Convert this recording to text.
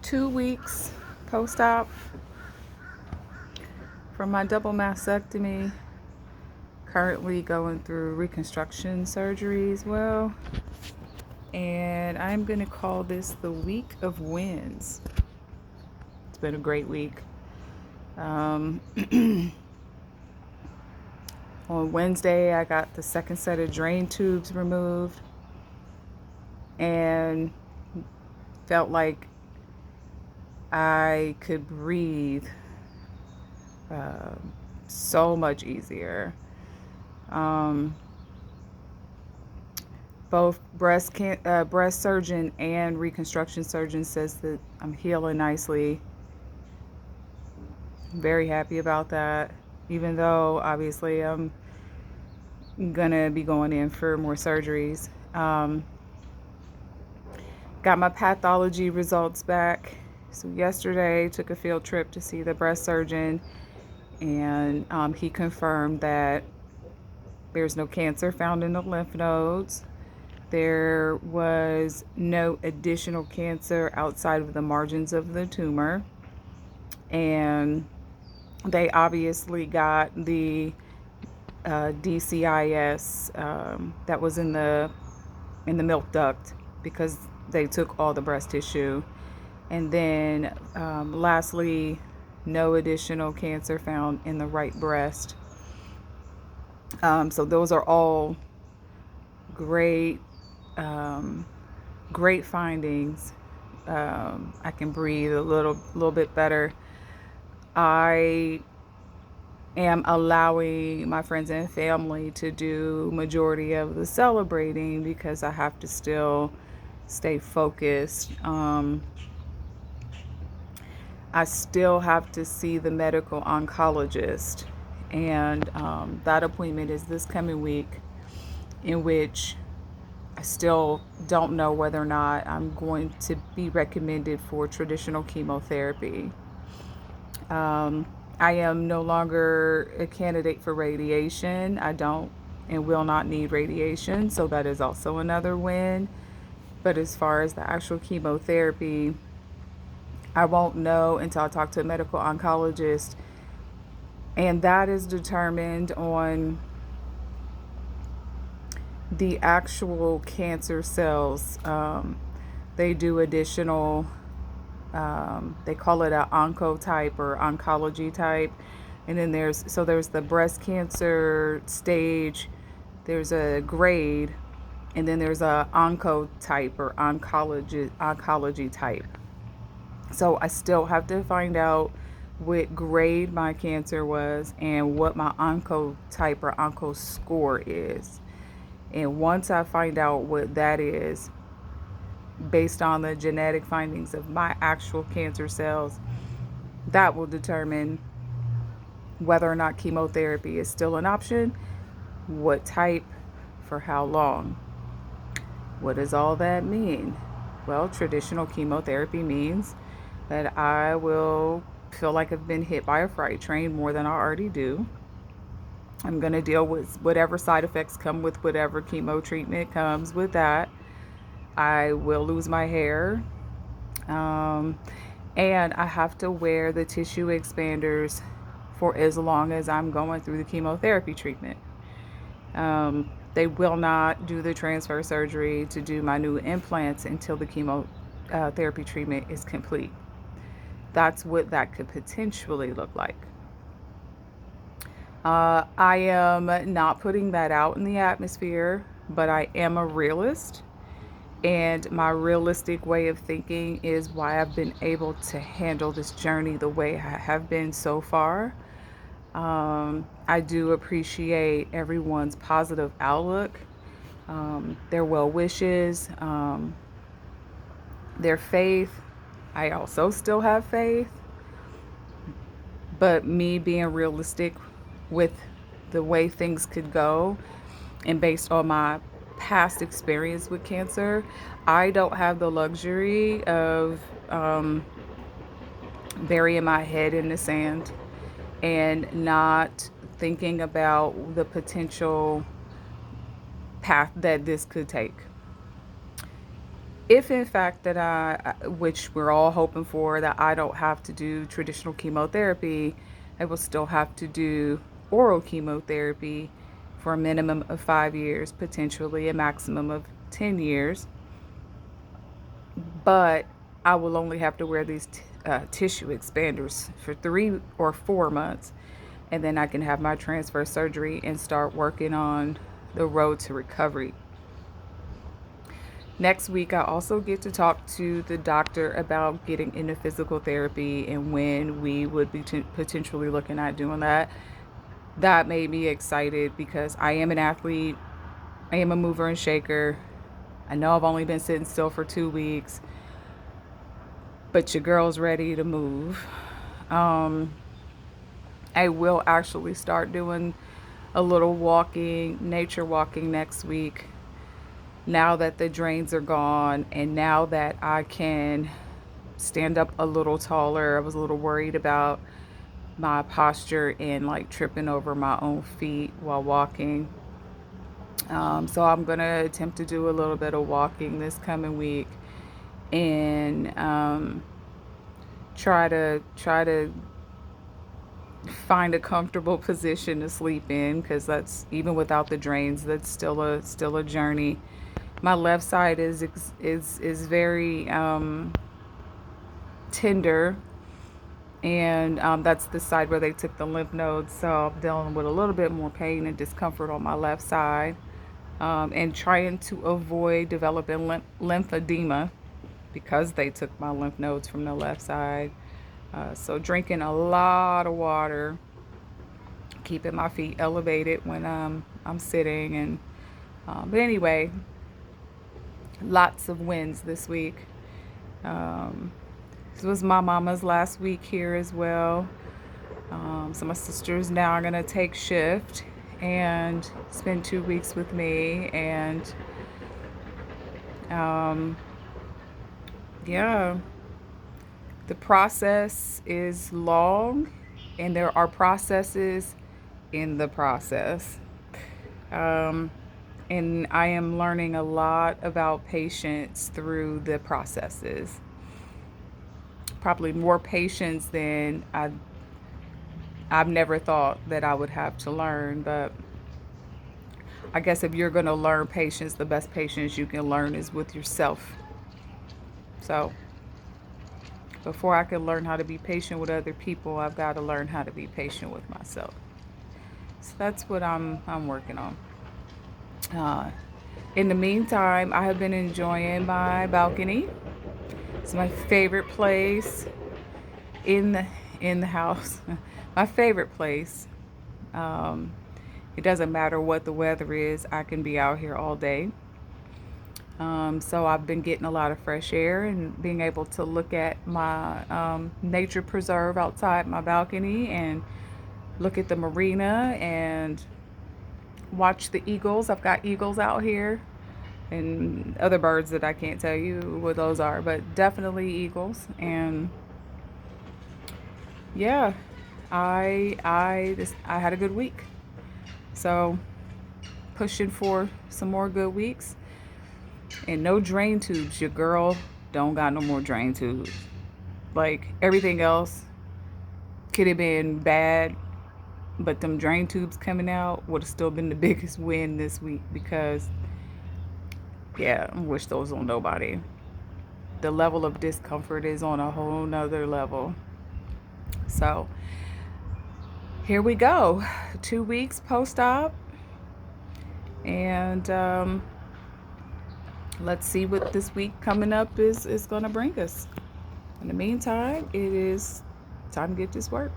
2 weeks post-op from my double mastectomy. Currently going through reconstruction surgery as well. And I'm going to call this the week of wins. It's been a great week. On Wednesday, I got the second set of drain tubes removed and felt like I could breathe so much easier. Both breast surgeon and reconstruction surgeon says that I'm healing nicely. I'm very happy about that, even though obviously I'm gonna be going in for more surgeries. Got my pathology results back. So yesterday took a field trip to see the breast surgeon, and he confirmed that there's no cancer found in the lymph nodes. There was no additional cancer outside of the margins of the tumor, and they obviously got the DCIS that was in the milk duct because they took all the breast tissue. And then lastly, no additional cancer found in the right breast. So those are all great great findings. I can breathe a little bit better. I am allowing my friends and family to do majority of the celebrating because I have to still stay focused. I still have to see the medical oncologist, and that appointment is this coming week, in which I still don't know whether or not I'm going to be recommended for traditional chemotherapy. I am no longer a candidate for radiation. I don't and will not need radiation, so that is also another win. But as far as the actual chemotherapy, I won't know until I talk to a medical oncologist, and that is determined on the actual cancer cells. They do additional, they call it an oncotype or oncology type. And then there's the breast cancer stage, there's a grade, and then there's a oncotype or oncology type. So I still have to find out what grade my cancer was and what my oncotype or onco score is. And once I find out what that is, based on the genetic findings of my actual cancer cells, that will determine whether or not chemotherapy is still an option, what type, for how long. What does all that mean? Well, traditional chemotherapy means that I will feel like I've been hit by a freight train more than I already do. I'm going to deal with whatever side effects come with whatever chemo treatment comes with that. I will lose my hair. And I have to wear the tissue expanders for as long as I'm going through the chemotherapy treatment. They will not do the transfer surgery to do my new implants until the chemotherapy treatment is complete. That's what that could potentially look like. I am not putting that out in the atmosphere, but I am a realist. And my realistic way of thinking is why I've been able to handle this journey the way I have been so far. I do appreciate everyone's positive outlook, their well wishes, their faith. I also still have faith, but me being realistic with the way things could go, and based on my past experience with cancer, I don't have the luxury of burying my head in the sand and not thinking about the potential path that this could take. if in fact that which we're all hoping for, that I don't have to do traditional chemotherapy, I will still have to do oral chemotherapy for a minimum of 5 years, potentially a maximum of 10 years. But I will only have to wear these tissue expanders for 3 or 4 months, and then I can have my transfer surgery and start working on the road to recovery. Next week, I also get to talk to the doctor about getting into physical therapy and when we would be potentially looking at doing that. That made me excited because I am an athlete, I am a mover and shaker. I know I've only been sitting still for 2 weeks, but your girl's ready to move. Um, I will actually start doing a little walking, nature walking next week, now that the drains are gone and now that I can stand up a little taller. I was a little worried about my posture and like tripping over my own feet while walking. So I'm going to attempt to do a little bit of walking this coming week and try to find a comfortable position to sleep in, because that's, even without the drains, that's still a journey. My left side is very tender, and that's the side where they took the lymph nodes. So I'm dealing with a little bit more pain and discomfort on my left side, and trying to avoid developing lymphedema because they took my lymph nodes from the left side. So drinking a lot of water, keeping my feet elevated when I'm sitting, and but anyway, lots of wins this week. This was my mama's last week here as well. So my sister's now going to take shift and spend 2 weeks with me, and yeah, the process is long, and there are processes in the process. And I am learning a lot about patience through the processes. Probably more patience than I've never thought that I would have to learn. But I guess if you're going to learn patience, the best patience you can learn is with yourself. So before I can learn how to be patient with other people, I've got to learn how to be patient with myself. So that's what I'm working on. In the meantime, I have been enjoying my balcony. It's my favorite place in the house. My favorite place. It doesn't matter what the weather is. I can be out here all day. So I've been getting a lot of fresh air and being able to look at my nature preserve outside my balcony and look at the marina and watch the eagles. I've got eagles out here and other birds that I can't tell you what those are, but definitely eagles. And yeah, I had a good week. So pushing for some more good weeks. And no drain tubes. Your girl don't got no more drain tubes. Like, everything else could have been bad, but them drain tubes coming out would have still been the biggest win this week, because yeah, I wish those on nobody. The level of discomfort is on a whole nother level. So here we go. 2 weeks post-op, and let's see what this week coming up is going to bring us. In the meantime, it is time to get this work.